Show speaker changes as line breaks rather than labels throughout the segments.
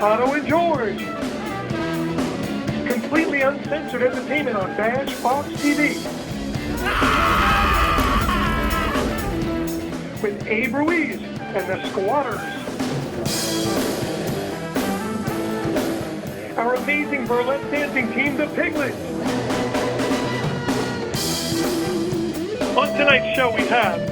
Otto and George. Completely uncensored entertainment on Bash Fox TV. With Abe Ruiz and the Squatters. Our amazing burlesque dancing team, the Piglets. On tonight's show we have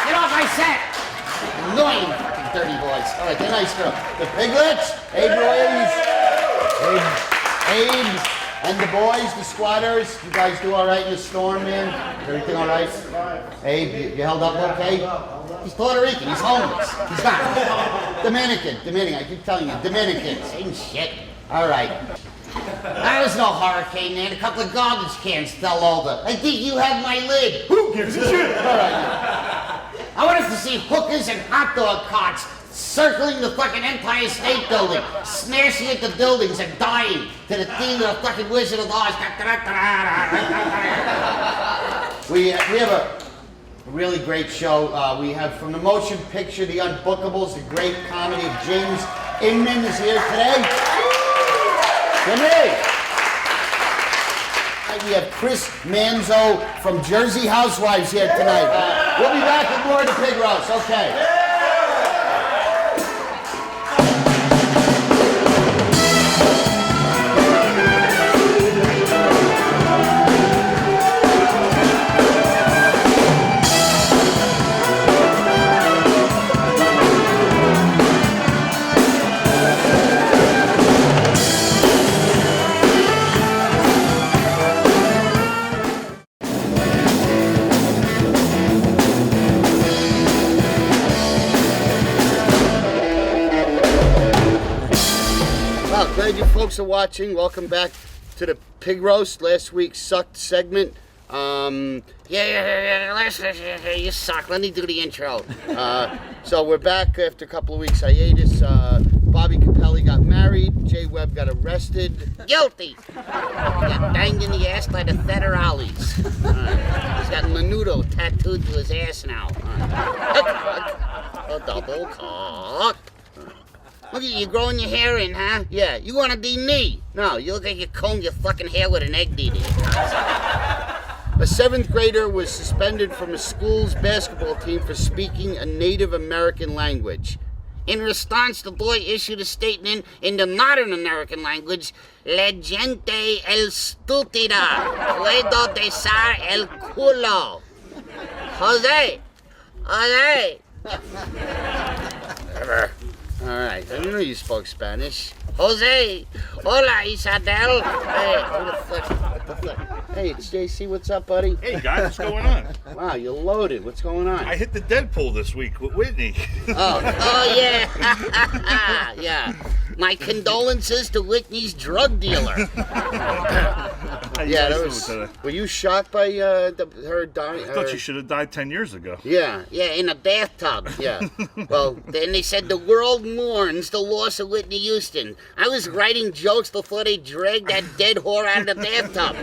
Get off my set! Annoying fucking dirty boys. All right, they're nice girl. The Piglets, Abe Ruiz, Abe, and the boys, the Squatters. You guys do all right in the storm, man? Everything all right? Abe, you held up okay? He's Puerto Rican. He's homeless. He's not. Dominican. I keep telling you, Dominican. Same shit. All right. That was no hurricane, man. A couple of garbage cans fell over. I think you have my lid. Who gives a shit? All right. I want us to see hookers and hot dog carts circling the fucking Empire State Building, smashing into buildings and dying to the theme of the fucking Wizard of Oz. We have a really great show. We have from the motion picture, The Unbookables, the great comedy of James Inman is here today. Jimmy! We have Chris Manzo from Jersey Housewives here tonight. We'll be back with more of the Pig Roast. Okay. Glad you folks are watching. Welcome back to the Pig Roast. Last week sucked segment. You suck. Let me do the intro. So we're back after a couple of weeks hiatus. Bobby Capelli got married. Jay Webb got arrested. Guilty. He got banged in the ass by the federales. He's got menudo tattooed to his ass now. A double cock. Look at you growing your hair in, huh? Yeah, you want to be me. No, you look like you combed your fucking hair with an egg beater. A 7th grader was suspended from his school's basketball team for speaking a Native American language. In response, the boy issued a statement in the modern American language, La gente estúpida puedo besar el culo. Jose. All right, I didn't know you spoke Spanish. Jose, hola Isabel. Hey, what the fuck? Hey, it's JC, what's up, buddy?
Hey guys, what's going on?
Wow, you're loaded. What's going on?
I hit the Deadpool this week with Whitney.
Oh yeah. Yeah. My condolences to Whitney's drug dealer. Yeah, that was. Were you shocked by her dying?
I thought she should have died 10 years ago.
Yeah, in a bathtub. Yeah. Well, then they said the world mourns the loss of Whitney Houston. I was writing jokes before they dragged that dead whore out of the bathtub.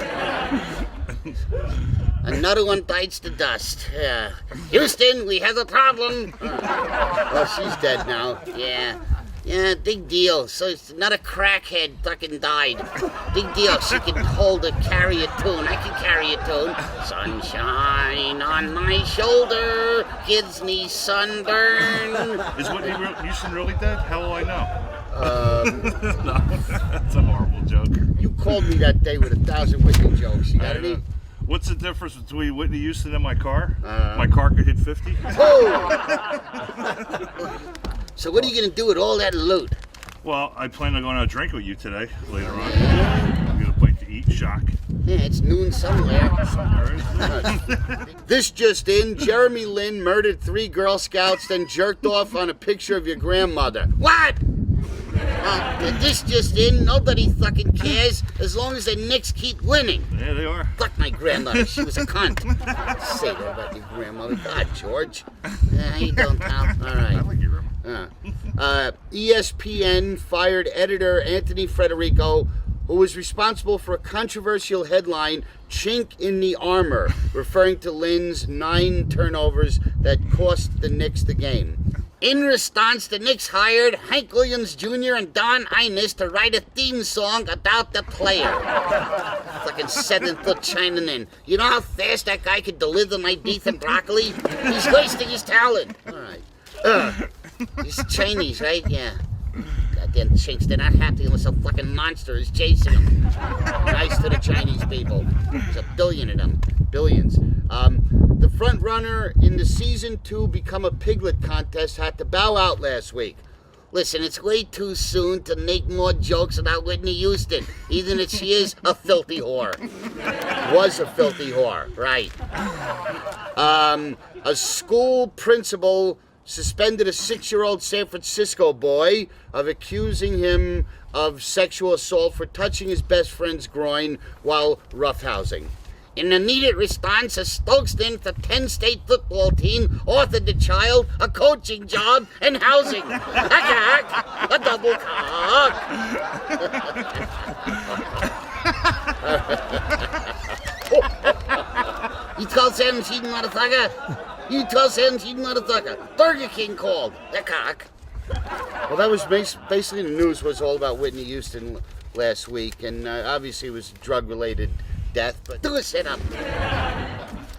Another one bites the dust. Houston, we have a problem. Oh, she's dead now. Yeah. Yeah, big deal. So it's not a crackhead fucking died. Big deal. She can carry a tune. I can carry a tune. Sunshine on my shoulder gives me sunburn.
Is Whitney Houston really dead? How will I know? No, that's a horrible joke.
You called me that day with 1,000 Whitney jokes. You got any?
What's the difference between Whitney Houston and my car? My car could hit 50.
Oh! So what are you going to do with all that loot?
Well, I plan on going out drinking with you today, later on. I'm going to play to eat, shock.
Yeah, it's noon somewhere. This just in, Jeremy Lin murdered 3 Girl Scouts, then jerked off on a picture of your grandmother. What? This just in, nobody fucking cares as long as the Knicks keep winning.
Yeah, they are.
Fuck my grandmother, she was a cunt. Say that about your grandmother. God, George. How you doing, pal? All right.
I like your room.
ESPN fired editor Anthony Federico, who was responsible for a controversial headline, "Chink in the Armor," referring to Lin's 9 turnovers that cost the Knicks the game. In response, the Knicks hired Hank Williams Jr. and Don Imus to write a theme song about the player. Fucking 7-foot Chinaman. You know how fast that guy could deliver my beef and broccoli? He's wasting his talent. All right. He's Chinese, right? Yeah. Goddamn chinks, they're not happy unless a fucking monster is chasing them. Nice to the Chinese people. There's a billion of them. Billions. The front runner in the season 2 Become a Piglet contest had to bow out last week. Listen, it's way too soon to make more jokes about Whitney Houston, even if she is a filthy whore. Was a filthy whore, right. A school principal suspended a 6-year-old San Francisco boy of accusing him of sexual assault for touching his best friend's groin while roughhousing. In immediate response, a spokesman for Penn State football team offered the child a coaching job and housing. A cock, a double cock. You tell 17, motherfucker. You tell 17, motherfucker. Burger King called. A cock. Well, that was basically the news was all about Whitney Houston last week, and obviously it was drug-related death, but do a sit-up.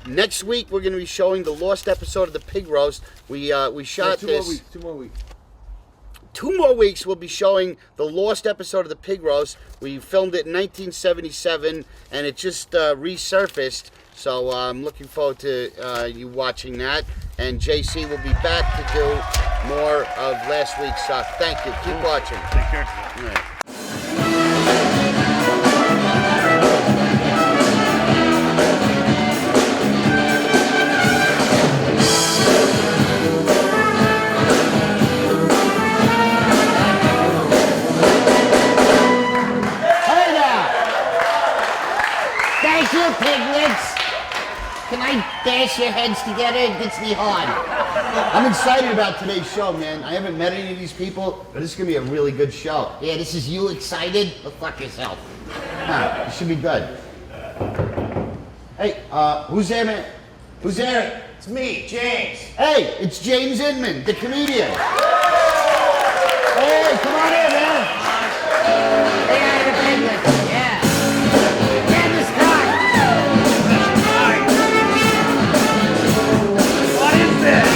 Next week, we're going to be showing the lost episode of the Pig Roast. We shot this.
2 more weeks.
2 more weeks, we'll be showing the lost episode of the Pig Roast. We filmed it in 1977, and it just resurfaced. So I'm looking forward to you watching that. And JC will be back to do more of last week's stuff. Thank you. Keep watching.
Take care.
All right. Dash your piglets! Can I dash your heads together? It gets me hard. I'm excited about today's show, man. I haven't met any of these people, but this is going to be a really good show. Yeah, this is you excited? Well, fuck yourself. It should be good. Hey, who's there, man? Who's there?
It's me, James.
Hey, it's James Inman, the comedian. Hey, come on in, man. Hey, I have a piglet. Yeah. Grab this cock.
What is this?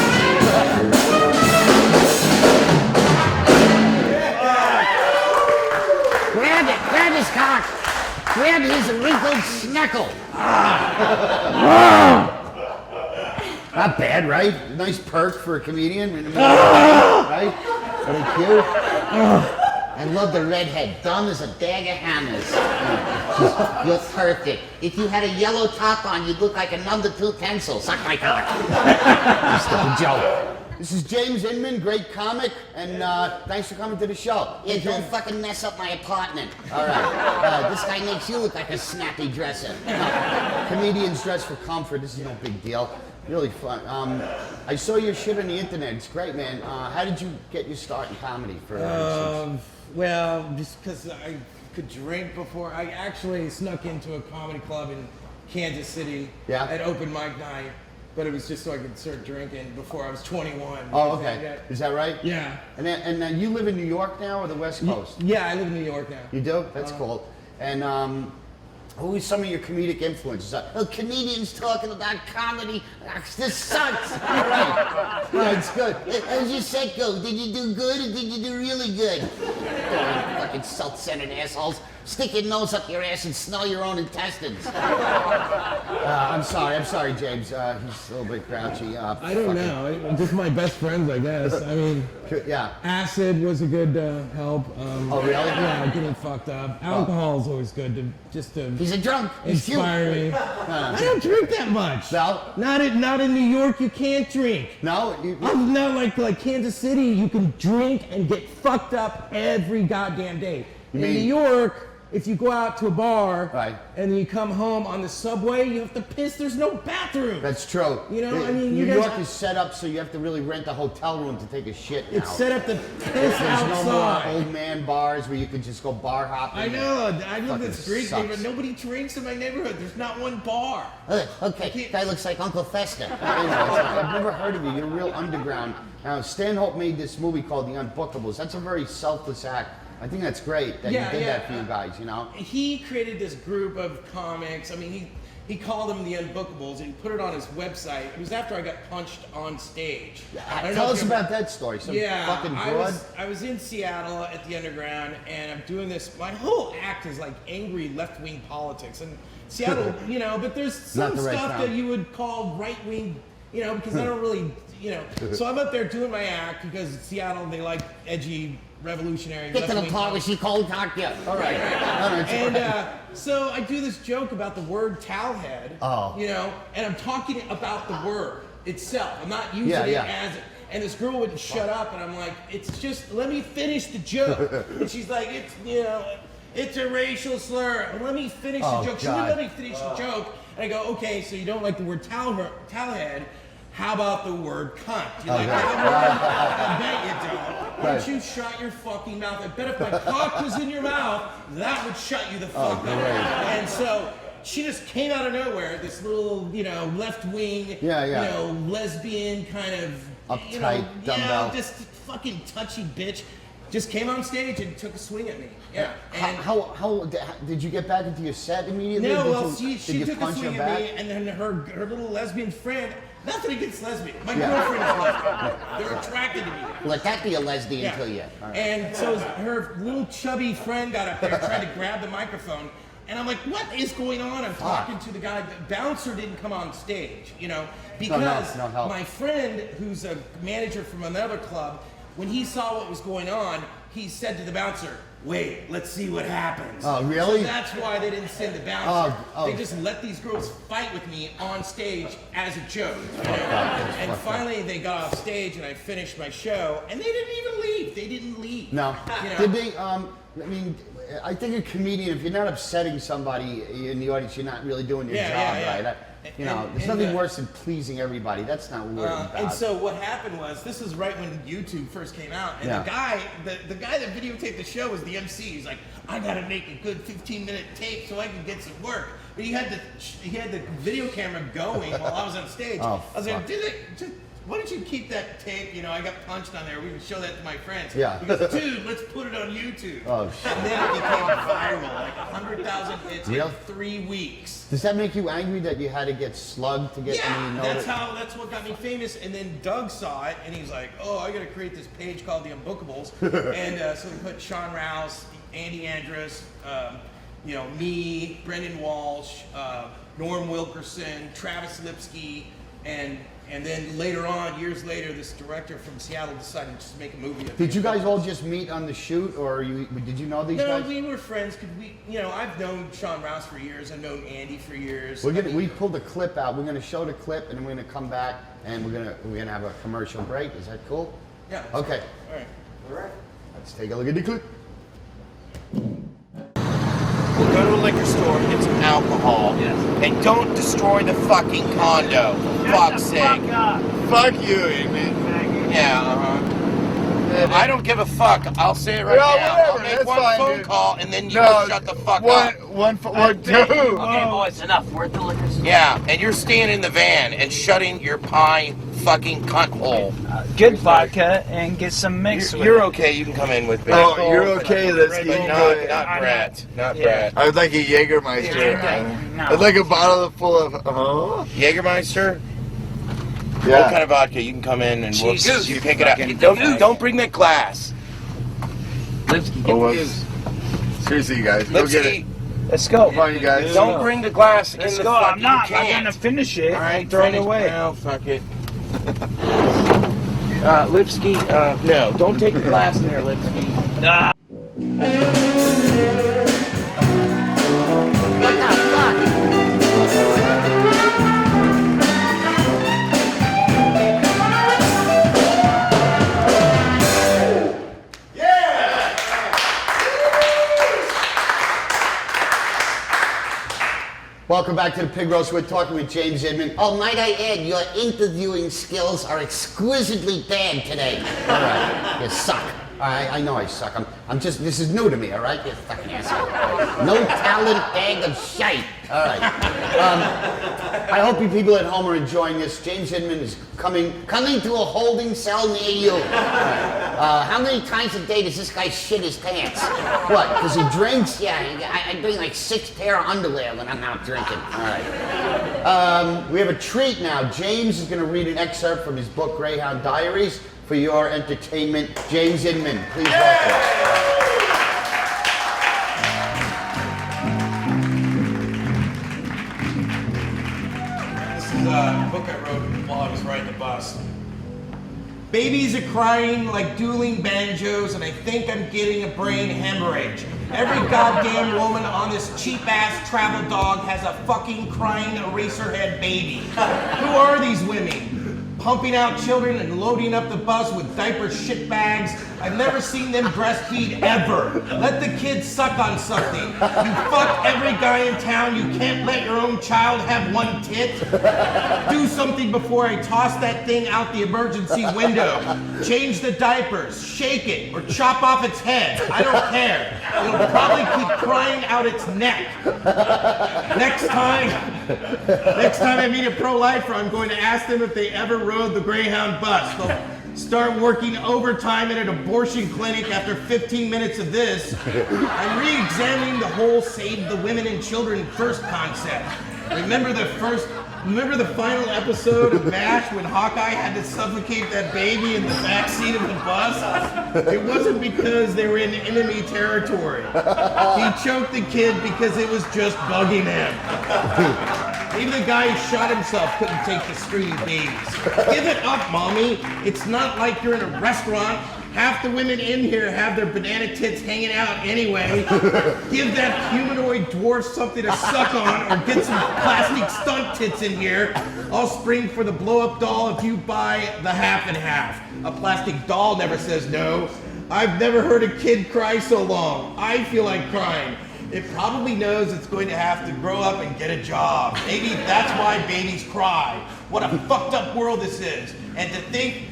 Grab it. Grab his cock. Grab his wrinkled snuckle. Not bad, right? Nice perk for a comedian. Right? Are they cute? I love the redhead. Dumb as a bag of hammers. You're perfect. If you had a yellow top on, you'd look like a number 2 pencil. Suck my cock. Just a joke. This is James Inman, great comic, and thanks for coming to the show. Yeah, don't fucking mess up my apartment. All right. This guy makes you look like a snappy dresser. Comedians dress for comfort. This is no big deal. Really fun. I saw your shit on the internet. It's great, man. How did you get your start in comedy?
Well, just because I could drink before. I actually snuck into a comedy club in Kansas City
Yeah.
at open mic night but it was just so I could start drinking before I was 21.
Oh, okay. Is that right?
Yeah.
And then you live in New York now or the West Coast?
Yeah, I live in New York now.
You do? That's cool. And who are some of your comedic influences? Comedians talking about comedy. This sucks. All right. No, it's good. How's your set go? Did you do good or did you do really good? Fucking self-centered assholes. Stick your nose up your ass and smell your own intestines. I'm sorry, James. He's a little bit grouchy.
I don't know. Just my best friends, I guess. I mean,
yeah.
acid was a good help.
Oh, really?
Yeah, getting fucked up. Alcohol is always good to
He's a drunk. He's
inspire me. I don't drink that much.
No?
Not in New York. You can't drink.
No?
Not like Kansas City. You can drink and get fucked up every goddamn day. In New York, if you go out to a bar and then you come home on the subway, you have to piss. There's no bathroom.
That's true.
You know, I mean,
New York is set up so you have to really rent a hotel room to take a shit now.
It's set up to piss outside.
There's no more old man bars where you can just go bar hopping.
I know. I live in the street,
sucks.
but nobody drinks in my neighborhood. There's not one bar.
Okay, guy looks like Uncle Fester. I've never heard of you. You're real underground. Now, Stanhope made this movie called The Unbookables. That's a very selfless act. I think that's great that he did that for you guys, you know?
He created this group of comics. I mean, he called them the Unbookables, and he put it on his website. It was after I got punched on stage.
Tell us about that story. Some fucking broad.
I was in Seattle at the Underground, and I'm doing this. My whole act is like angry left-wing politics. And Seattle, you know, but there's some stuff that you would call right-wing, you know, because I don't really, you know. So I'm up there doing my act because Seattle, they like edgy, revolutionary.
Get to the part where she cold cocked you. All right.
And so I do this joke about the word towelhead. You know, and I'm talking about the word itself. I'm not using it as. And this girl wouldn't shut up, and I'm like, it's just, let me finish the joke. And she's like, it's, you know, it's a racial slur. Let me finish the joke. She wouldn't let me finish the joke. And I go, okay, so you don't like the word towelhead. How about the word cunt? You like that word? I bet you don't. Why don't you shut your fucking mouth? I bet if my cock was in your mouth, that would shut you the fuck up. And so she just came out of nowhere, this little, you know, left-wing, you know, lesbian kind of,
uptight,
you know,
dumbbell.
just fucking touchy bitch. Just came on stage and took a swing at me. Yeah. And
how did you get back into your set immediately?
No, well, she took a swing at me, and then her little lesbian friend. Nothing against lesbian. My girlfriend is lesbian. They're attracted to me.
Let that be a lesbian to you.
Right. And so her little chubby friend got up there trying to grab the microphone. And I'm like, what is going on? I'm talking to the guy. The bouncer didn't come on stage, you know, because my friend, who's a manager from another club, when he saw what was going on, he said to the bouncer, wait, let's see what happens.
Oh, really?
So that's why they didn't send the bouncer. They just let these girls fight with me on stage as a joke. You know? And finally they got off stage and I finished my show and they didn't even leave. They didn't leave.
No.
You know?
Did they, I mean, I think a comedian, if you're not upsetting somebody in the audience, you're not really doing your job right. You know, there's nothing worse than pleasing everybody. That's not what we're about.
And so what happened was, this is right when YouTube first came out, and the guy that videotaped the show was the MC. He's like, I gotta make a good 15-minute tape so I can get some work. But he had the video camera going while I was on stage. I was like, why don't you keep that tape? You know, I got punched on there. We can show that to my friends. Yeah. He goes, dude, let's put it on YouTube. Oh, shit. And then it became viral, like 100,000 hits in 3 weeks.
Does that make you angry that you had to get slugged to get any notice?
That's what got me famous. And then Doug saw it, and he's like, oh, I got to create this page called The Unbookables. And so we put Sean Rouse, Andy Andrus, you know, me, Brendan Walsh, Norm Wilkerson, Travis Lipsky, and then later on, years later, this director from Seattle decided to make a movie.
Did you guys all just meet on the shoot, or did you know these guys?
No, we were friends. Cause you know, I've known Sean Rouse for years. I've known Andy for years.
We pulled a clip out. We're gonna show the clip, and then we're gonna come back, and we're gonna have a commercial break. Is that cool?
Yeah.
Okay.
All right.
Let's take a look at the clip.
We'll go to a liquor store and get some alcohol. And don't destroy the fucking condo. Fuck's sake.
Fuck
you, Inman. Yeah, I don't give a fuck. I'll say it right now. I'll make
that's
one
fine,
phone
dude.
call and then you can shut the fuck up.
One, two.
Okay, boys, enough. We're at the liquor store.
Yeah, and you're staying in the van and shutting your pie fucking cunt hole.
Good vodka and get some mix with
You're
it.
okay. You can come in with me.
Oh, you're okay. Let's
But
get
not Brett. Not Brett.
I would like a Jägermeister.
No.
I'd like a bottle full of.
Jägermeister?
Yeah.
What kind of vodka? You can come in and we'll
Jesus.
you pick it up.
Fucking
Don't bring that glass.
Lipsky, get
Oh,
the
whoops. Seriously, you guys, go get it.
Let's go.
Come on, you guys.
Don't bring the glass in
Let's
the
go.
fucking
I'm not. I'm
can.
gonna finish it.
All right,
and throw it
finish.
away.
No, fuck it. Lipsky, no, don't take the glass in there, Lipsky.
Ah.
Welcome back to the Pig Roast. We're talking with James Inman. Oh, might I add, your interviewing skills are exquisitely bad today. All right, you suck. I know I suck. I'm just, this is new to me, all right? You fucking asshole. No talent, bag of shite. All right. I hope you people at home are enjoying this. James Inman is coming to a holding cell near you. All right. How many times a day does this guy shit his pants? What, because he drinks? Yeah, I bring like 6 pair of underwear when I'm out drinking. All right. We have a treat now. James is going to read an excerpt from his book, Greyhound Diaries, for your entertainment. James Inman, please welcome.
This is a book I wrote while I was riding the bus. Babies are crying like dueling banjos, and I think I'm getting a brain hemorrhage. Every goddamn woman on this cheap-ass travel dog has a fucking crying eraserhead baby. Who are these women? Pumping out children and loading up the bus with diaper shit bags. I've never seen them breastfeed ever. Let the kids suck on something. You fuck every guy in town. You can't let your own child have one tit. Do something before I toss that thing out the emergency window. Change the diapers, shake it, or chop off its head. I don't care. It'll probably keep crying out its neck. Next time I meet a pro-lifer, I'm going to ask them if they ever rode the Greyhound bus. They'll start working overtime at an abortion clinic after 15 minutes of this. I'm re-examining the whole save the women and children first concept. Remember the final episode of MASH when Hawkeye had to suffocate that baby in the back seat of the bus? It wasn't because they were in enemy territory. He choked the kid because it was just bugging him. Even the guy who shot himself couldn't take the screaming babies. Give it up, mommy. It's not like you're in a restaurant. Half the women in here have their banana tits hanging out anyway. Give that humanoid dwarf something to suck on, or get some plastic stunt tits in here. I'll spring for the blow-up doll if you buy the half and half. A plastic doll never says no. I've never heard a kid cry so long. I feel like crying. It probably knows it's going to have to grow up and get a job. Maybe that's why babies cry. What a fucked up world this is. And to think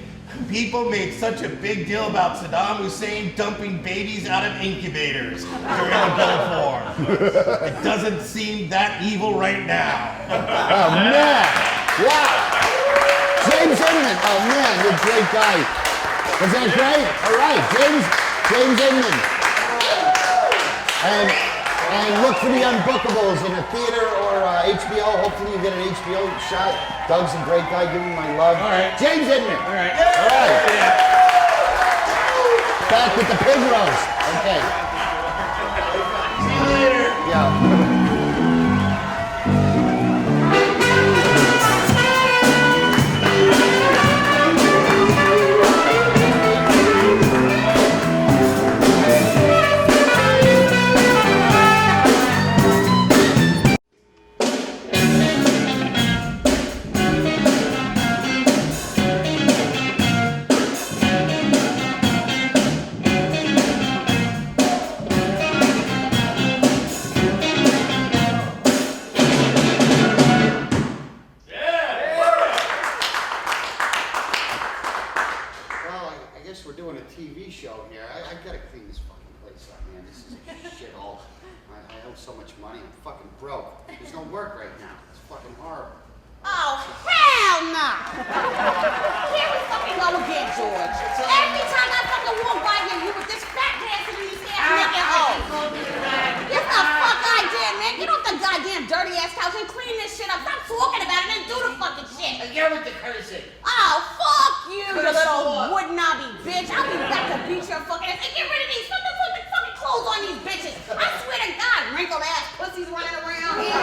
people made such a big deal about Saddam Hussein dumping babies out of incubators during the Gulf War. It doesn't seem that evil right now.
Oh, man. Wow. James Inman. Oh, man, you're a great guy. Was that great? All right, James Inman. And look for the Unbookables in a theater or HBO. Hopefully you get an HBO shot. Doug's a great guy. Give him my love.
All right.
James Inman.
All right.
All right.
Yeah.
Back with the pig roast. Okay.
See you later.
Yeah. show here. I gotta clean this fucking place up, man. This is a shithole. I owe so much money. I'm fucking broke. There's no work right now. It's fucking horrible.
Oh, hell no! Here we fucking go again, George. Every time I fucking walk by here, you with this fat ass and these ass naked hoes. Yes, the fuck I did, man. Get off the goddamn dirty ass couch and clean this shit up. Stop talking about it and do the fucking shit.
Get with the cursing.
Oh, fuck you, you little would-not-be bitch. I'll be back to beat your fucking ass and get rid of these fucking clothes on these bitches. I swear to God, wrinkled ass pussies running around here.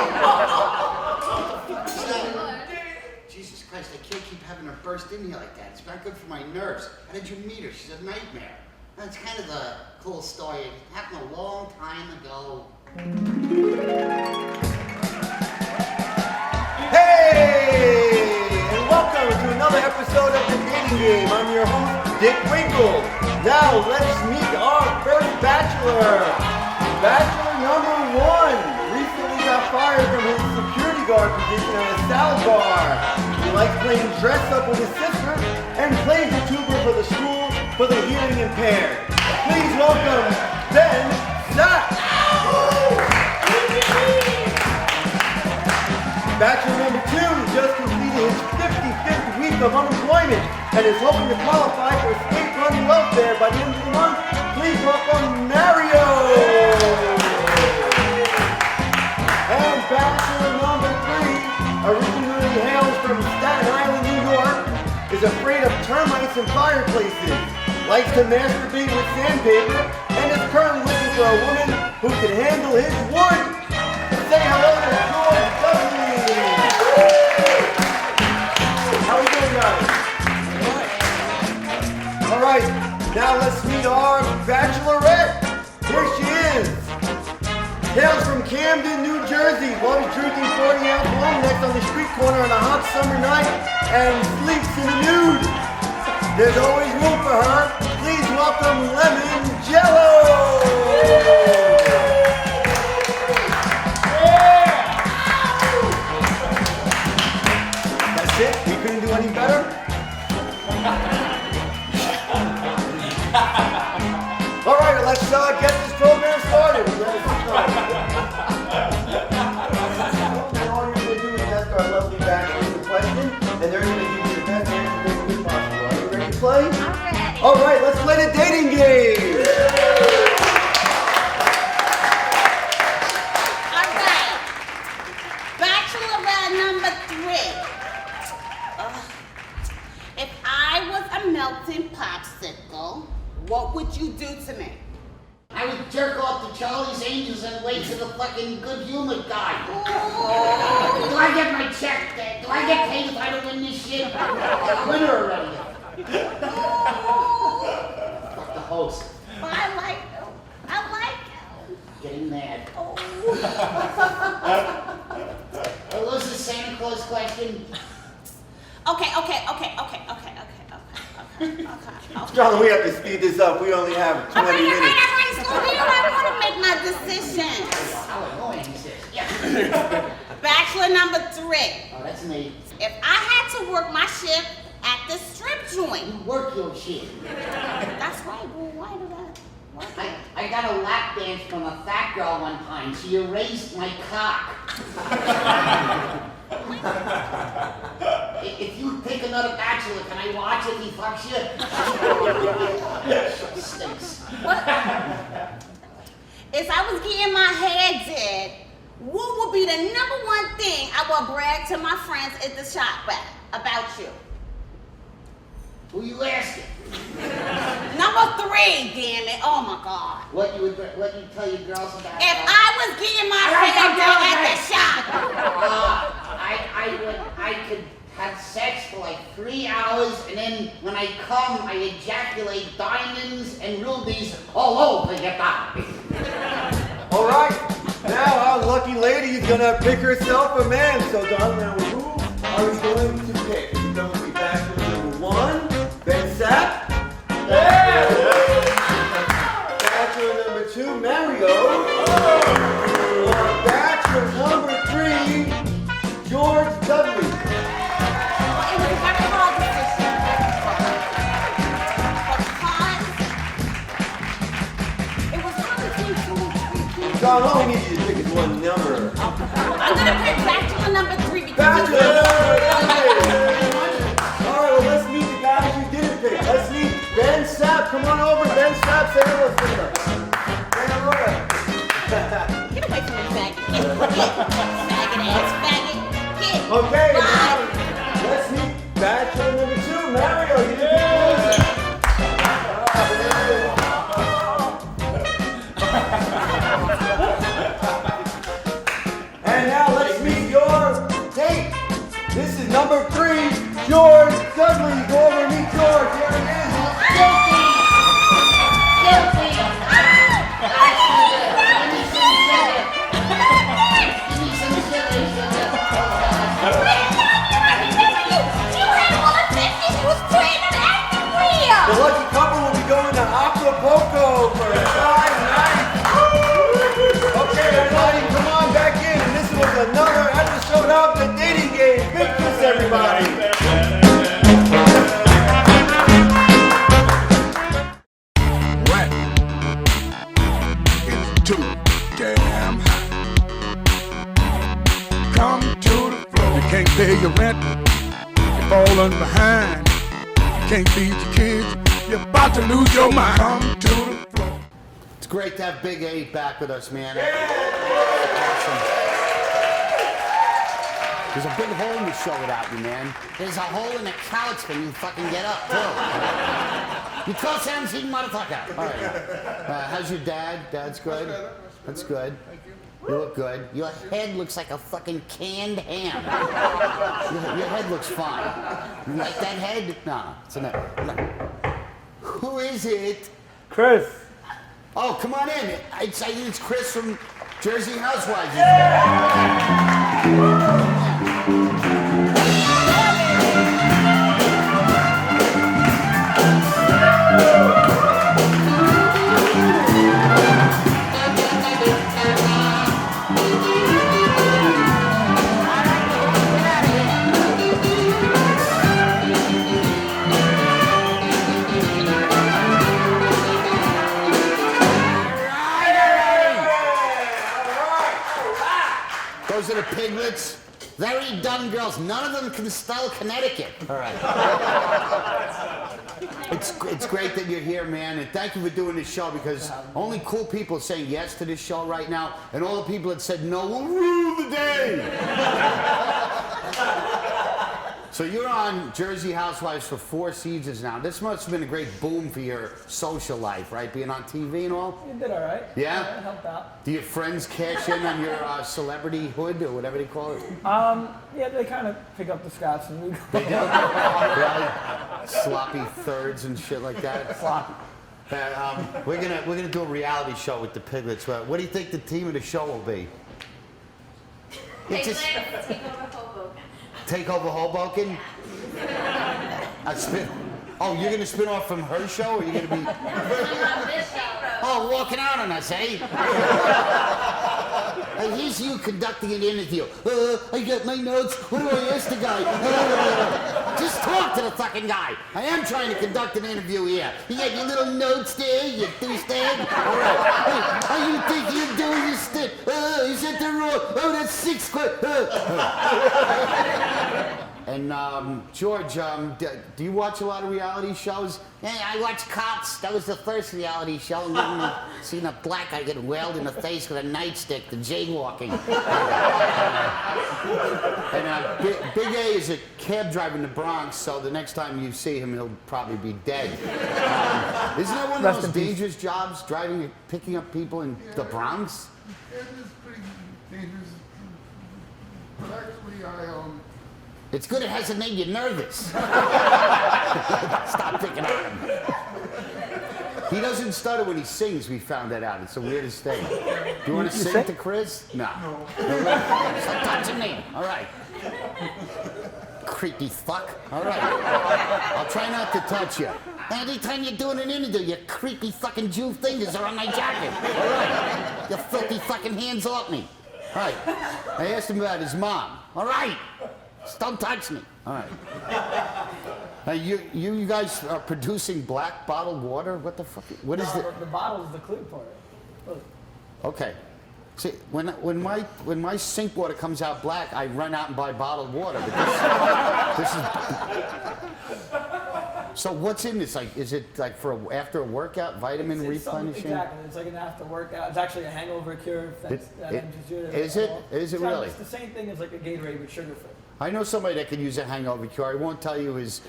Jesus Christ, I can't keep having her burst in here like that. It's not good for my nerves. How did you meet her? She's a nightmare. That's kind of a cool story. It happened a long time ago.
Hey! And welcome to another episode of The Dating Game. I'm your host, Dick Winkle. Now let's meet our first bachelor. Bachelor number 1. Recently got fired from his security guard position at a salad bar. He likes playing dress up with his sister and plays a tuba for the school for the hearing impaired. Please welcome Ben Sack. Bachelor number 2 just completed his 55th week of unemployment and is hoping to qualify for state-run welfare by the end of the month. Please welcome Mario. And Bachelor number 3, originally hails from Staten Island, New York, is afraid of termites and fireplaces, likes to masturbate with sandpaper, and is currently looking for a woman who can handle his wood. Say hello to George Dudley. How we doing, guys? All right, now let's meet our bachelorette. Here she is. Hails from Camden, New Jersey, loves drinking 40-ounce long necks on the street corner on a hot summer night and sleeps in the nude. There's always room for her. Please welcome Lemon Jello. That's it? We couldn't do any better? All right, let's get this program started. All you're going to do is ask our lovely bachelors a question, and they're going to give you the best answer they can possible. Are you ready to play?
I'm ready.
All right, let's play the dating game.
All right. Bachelorette number 3. If I was a melting popsicle, what would you do to me?
I would jerk off to Charlie's Angels and wait for the fucking good humor guy.
Oh.
Do I get my check? Do I get paid if I don't win this shit? I'm a winner already. Fuck the host.
I like him. I like him.
Getting mad.
Oh.
What was the Santa Claus question?
Okay.
Charlie, we have to speed this up. We only have 20 minutes.
All right. Slow down. I want to make my decision.
How annoying is this? Yeah.
Bachelor number 3.
Oh, that's me.
If I had to work my shift at the strip joint.
You work your shit.
That's right, boo. Why did I work it?
I got a lap dance from a fat girl one time. She erased my cock. If you pick another bachelor, can I watch if he fucks you? Stinks.
What? If I was getting my hair did, what would be the number 1 thing I would brag to my friends at the shop about you?
Who you asking?
Number 3, damn it. Oh my God.
What you tell your girls about?
If I was getting my hair done at the shop.
I could have sex for like 3 hours, and then when I come, I ejaculate diamonds and rubies all over your body.
All right, now our lucky lady is gonna pick herself a man. So, darling, who are we going to pick? Is it going to be bachelor number 1, Ben Sapp? Bachelor number 2, Mario? Or bachelor number 3, George Dudley?
It was a very hard decision. Because
Sean, all we need you to pick is one number.
I'm gonna pick bachelor number 3 because
Bachelor number 3. All right, well, let's meet the guys you didn't pick. Let's meet Ben Sapp. Come on over, Ben Sapp. Say hello to us. Say hello.
Get away from me, faggot. Get faggot ass faggot. Get.
Okay,
Bye.
now let's meet bachelor number 2, Mario. You didn't pick music. And now let's meet your date. This is number 3, George Dudley. Go over and meet George. Here he is.
Guilty. Guilty.
The lucky couple will be going to Acapulco for 5 nights. Okay, everybody, come on back in. And this was another episode of The Dating Game. Big kiss, everybody.
Rent is too damn high. Come to the floor. You can't pay your rent. You're falling behind. You can't feed your kids. You're about to lose your mind. Come to the floor.
It's great to have Big A back with us, man.
Yeah.
Awesome. There's a big hole in the show without you, man. There's a hole in the couch when you fucking get up, too. You 12-17 motherfucker. All right. How's your dad? Dad's good? That's good. You look good. Your head looks like a fucking canned ham. Your head looks fine. You like that head? No, it's enough. No. Who is it?
Chris.
Oh, come on in. It's Chris from Jersey Housewives. Those are the piglets. Very dumb girls. None of them can spell Connecticut. All right. It's great that you're here, man, and thank you for doing this show because only cool people are saying yes to this show right now, and all the people that said no will rule the day. So you're on Jersey Housewives for 4 seasons now. This must have been a great boom for your social life, right? Being on TV and all?
You did all right.
Yeah?
It helped out.
Do your friends cash in on your celebrityhood or whatever they call it?
Yeah, they kind of pick up the scraps and we go.
They do? Really? Sloppy thirds and shit like that?
Sloppy.
We're gonna do a reality show with the piglets. What do you think the team of the show will be?
Take over Hoboken.
Take over Hoboken? Oh, you're gonna spin off from her show, or you're gonna be? Oh, walking out on us, eh? Here's you conducting an interview. I got my notes. What do I ask the guy? Just talk to the fucking guy. I am trying to conduct an interview here. You got your little notes there, you douchebag. All right. Hey, how you think you're doing your stick? Is that the wrong? Oh, that's 6 quid. And George, do you watch a lot of reality shows? Yeah, I watch Cops. That was the first reality show. And seeing a black guy get whaled in the face with a nightstick, the jaywalking. And Big A is a cab driver in the Bronx, so the next time you see him, he'll probably be dead. Isn't that one of those dangerous jobs, driving and picking up people in the Bronx?
It is pretty dangerous. But actually,
It's good it hasn't made you nervous. Stop picking on him. He doesn't stutter when he sings, we found that out. It's the weirdest thing. Do you want to sing to Chris? No. Stop touching me. All right. Creepy fuck. All right. I'll try not to touch you. Anytime you're doing an interview, your creepy fucking Jew fingers are on my jacket. All right. Your filthy fucking hands off me. All right. I asked him about his mom. All right. Don't touch me. All right. You guys are producing black bottled water? What the fuck? What is it?
The bottle is the clue for it.
Okay. See, when my sink water comes out black, I run out and buy bottled water. But this is. So what's in this? Like, is it like for after a workout, vitamin replenishing?
Exactly. It's like an after workout. It's actually a hangover cure.
Is it? Is it really?
It's the same thing as like a Gatorade with sugar free.
I know somebody that could use a hangover cure. I won't tell you his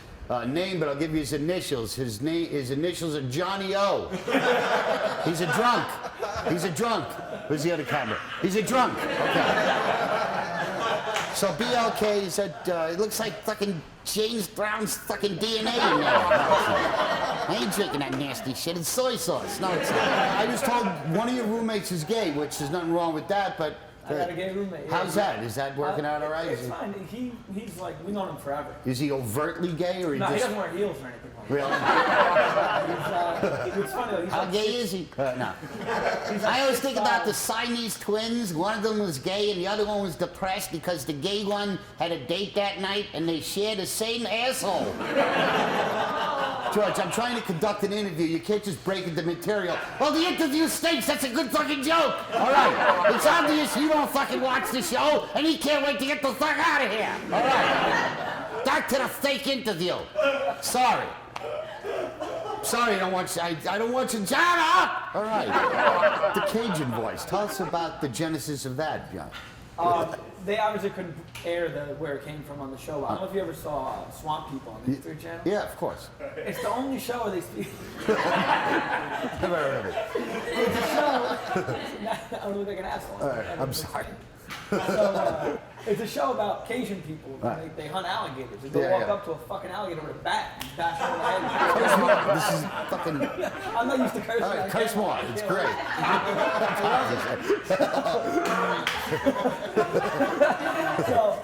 name, but I'll give you his initials. His initials are Johnny O. He's a drunk. He's a drunk. Where's the other camera? He's a drunk. Okay. So BLK said, it looks like fucking James Brown's fucking DNA in there. I ain't drinking that nasty shit. It's soy sauce. No, it's not. I was told one of your roommates is gay, which there's nothing wrong with that, but...
I got a gay roommate. Yeah.
How's that? Is that working out all right?
It's fine. He's like, we've known him forever.
Is he overtly gay or he
no,
just...
he doesn't wear heels or anything.
Really?
It's funny though.
How gay is he? No. I always think about the Siamese twins. One of them was gay and the other one was depressed because the gay one had a date that night and they shared the same asshole. George, I'm trying to conduct an interview. You can't just break into material. Well, the interview stinks. That's a good fucking joke. All right. It's obvious you don't fucking watch the show and he can't wait to get the fuck out of here. All right. Back to the fake interview. Sorry. Sorry, I don't want you. Shut up! All right. The Cajun voice. Tell us about the genesis of that, John.
They obviously couldn't air where it came from on the show. I don't know if you ever saw Swamp People on the History Channel.
Yeah, of course.
It's the only show where they speak.
Never heard of it.
It's a show. I look like an asshole.
All right, I'm sorry.
So, it's a show about Cajun people. Right. They hunt alligators. They walk up to a fucking alligator with a bat and bash him in the head.
Curse more. This is fucking...
I'm not used to cursing.
All right, curse more. It's great.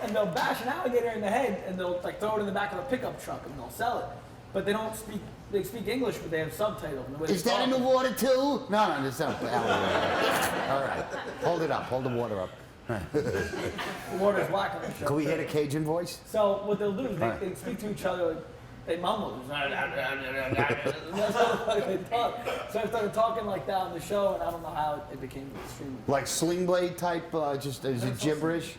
And they'll bash an alligator in the head and they'll like throw it in the back of a pickup truck and they'll sell it. But they don't speak. They speak English, but they have subtitles.
Is that in the water too? No, there's no alligator. All right, hold it up. Hold the water up.
The water's whack on the show.
Can we hear the Cajun voice?
So what they'll do is they speak to each other. Like, they mumble. That's how they talk. So I started talking like that on the show, and I don't know how it became extreme.
Like Sling Blade type, just is it gibberish?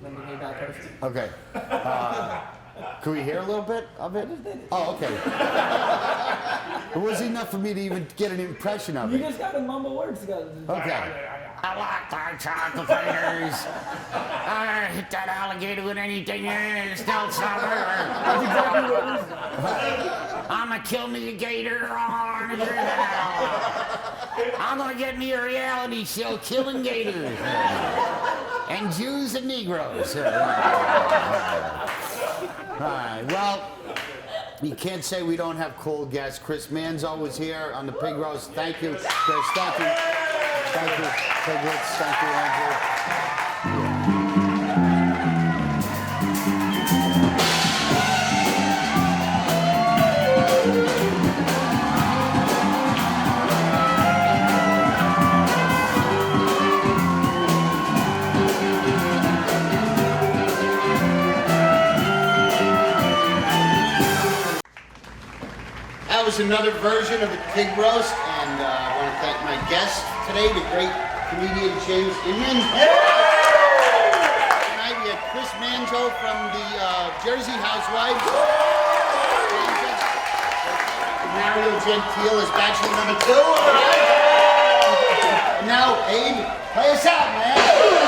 Then you that person.
Okay. Can we hear a little bit of it? Oh, okay. It wasn't enough for me to even get an impression of it.
You just got to mumble words together.
Okay. I like my chocolate fingers. I hit that alligator with anything still summer.
That's exactly what it is.
I'm gonna kill me a gator. I'm gonna get me a reality show killing gators. And Jews and Negroes. All right, well, you can't say we don't have cool guests. Chris Manzo was here on the Pig Roast. Thank you, Chris. Thank you. Thank you, Pig Roast. Thank you, Andrew. That was another version of the Pig Roast, and I want to thank my guest today, the great comedian James Inman. Tonight we had Chris Manzo from the Jersey Housewives. Mario Gentile is bachelor number 2. Now, Abe, play us out, man.